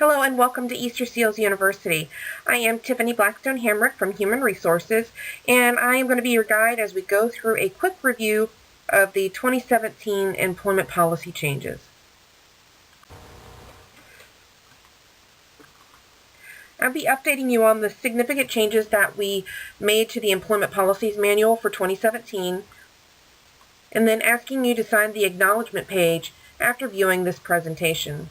Hello and welcome to Easter Seals University. I am Tiffany Blackstone Hamrick from Human Resources, and I am going to be your guide as we go through a quick review of the 2017 employment policy changes. I'll be updating you on the significant changes that we made to the Employment Policies Manual for 2017, and then asking you to sign the acknowledgement page after viewing this presentation.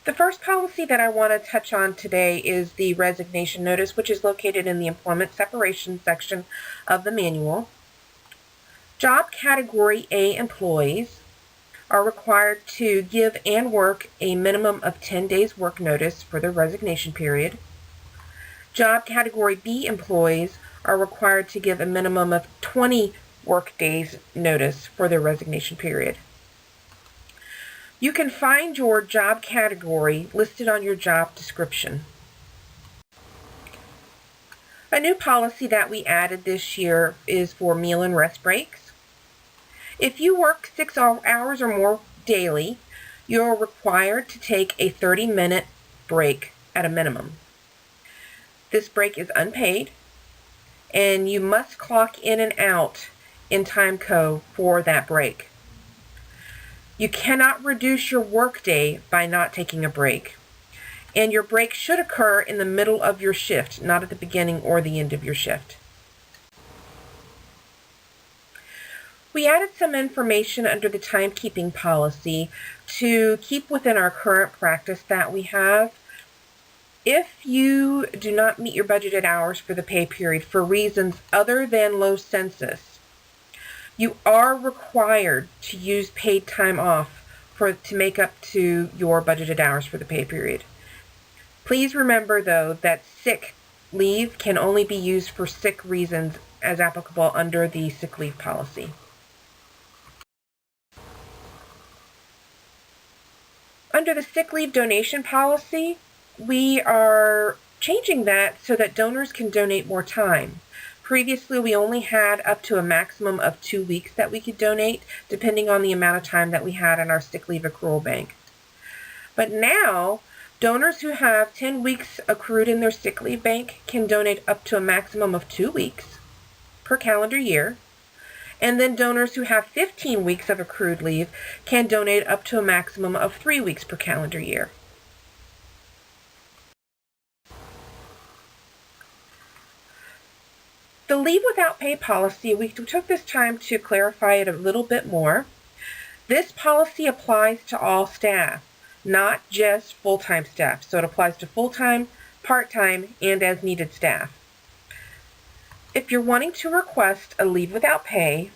The first policy that I want to touch on today is the resignation notice, which is located in the employment separation section of the manual. Job Category A employees are required to give and work a minimum of 10 days work notice for their resignation period. Job Category B employees are required to give a minimum of 20 work days notice for their resignation period. You can find your job category listed on your job description. A new policy that we added this year is for meal and rest breaks. If you work 6 hours or more daily, you're required to take a 30-minute break at a minimum. This break is unpaid, and you must clock in and out in Timekeeping for that break. You cannot reduce your workday by not taking a break, and your break should occur in the middle of your shift, not at the beginning or the end of your shift. We added some information under the timekeeping policy to keep within our current practice that we have. If you do not meet your budgeted hours for the pay period for reasons other than low census, you are required to use paid time off to make up to your budgeted hours for the pay period. Please remember, though, that sick leave can only be used for sick reasons as applicable under the sick leave policy. Under the sick leave donation policy, we are changing that so that donors can donate more time. Previously, we only had up to a maximum of 2 weeks that we could donate, depending on the amount of time that we had in our sick leave accrual bank. But now, donors who have 10 weeks accrued in their sick leave bank can donate up to a maximum of 2 weeks per calendar year. And then donors who have 15 weeks of accrued leave can donate up to a maximum of 3 weeks per calendar year. The leave without pay policy, we took this time to clarify it a little bit more. This policy applies to all staff, not just full-time staff. So it applies to full-time, part-time, and as-needed staff. If you're wanting to request a leave without pay,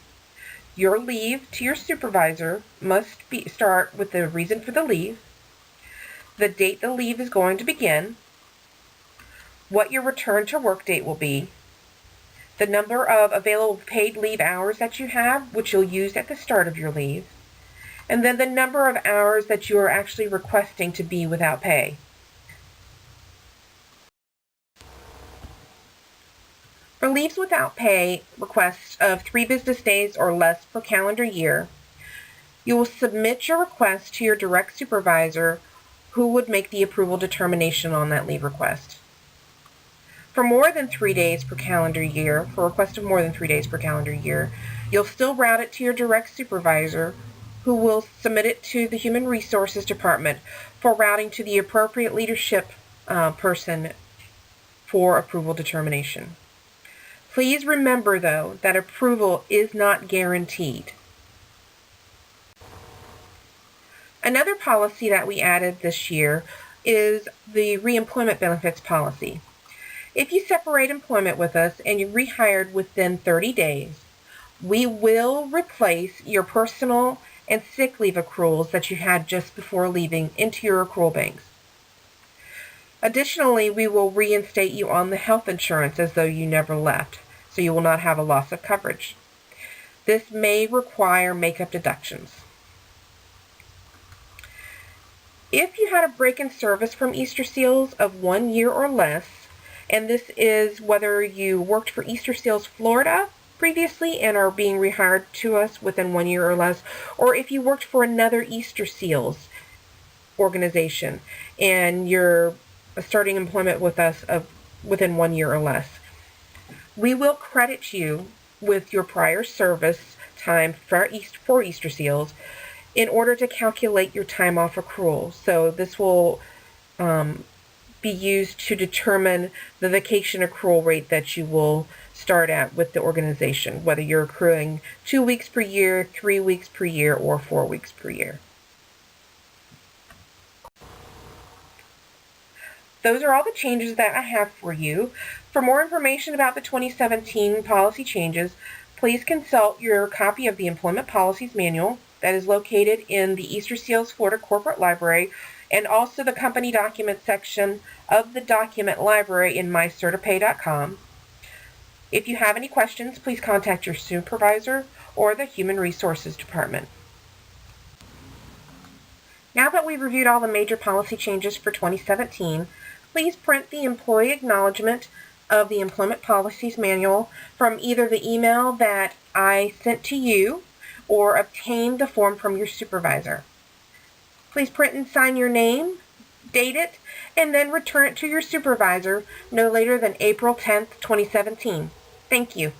your leave to your supervisor must start with the reason for the leave, the date the leave is going to begin, what your return to work date will be, the number of available paid leave hours that you have, which you'll use at the start of your leave, and then the number of hours that you are actually requesting to be without pay. For leaves without pay requests of 3 business days or less per calendar year, you will submit your request to your direct supervisor, who would make the approval determination on that leave request. For more than 3 days per calendar year, for a request of more than 3 days per calendar year, you'll still route it to your direct supervisor, who will submit it to the Human Resources Department for routing to the appropriate leadership person for approval determination. Please remember, though, that approval is not guaranteed. Another policy that we added this year is the reemployment benefits policy. If you separate employment with us and you're rehired within 30 days, we will replace your personal and sick leave accruals that you had just before leaving into your accrual banks. Additionally, we will reinstate you on the health insurance as though you never left, so you will not have a loss of coverage. This may require makeup deductions. If you had a break in service from Easter Seals of 1 year or less, and this is whether you worked for Easter Seals Florida previously and are being rehired to us within 1 year or less, or if you worked for another Easter Seals organization and you're starting employment with us within 1 year or less. We will credit you with your prior service time for Easter Seals in order to calculate your time off accrual. So this will be used to determine the vacation accrual rate that you will start at with the organization, whether you're accruing 2 weeks per year, 3 weeks per year, or 4 weeks per year. Those are all the changes that I have for you. For more information about the 2017 policy changes, please consult your copy of the Employment Policies Manual that is located in the Easter Seals Florida Corporate Library, and also the company document section of the document library in mycertipay.com. If you have any questions, please contact your supervisor or the Human Resources Department. Now that we've reviewed all the major policy changes for 2017, please print the employee acknowledgement of the Employment Policies Manual from either the email that I sent to you or obtain the form from your supervisor. Please print and sign your name, date it, and then return it to your supervisor no later than April 10th, 2017. Thank you.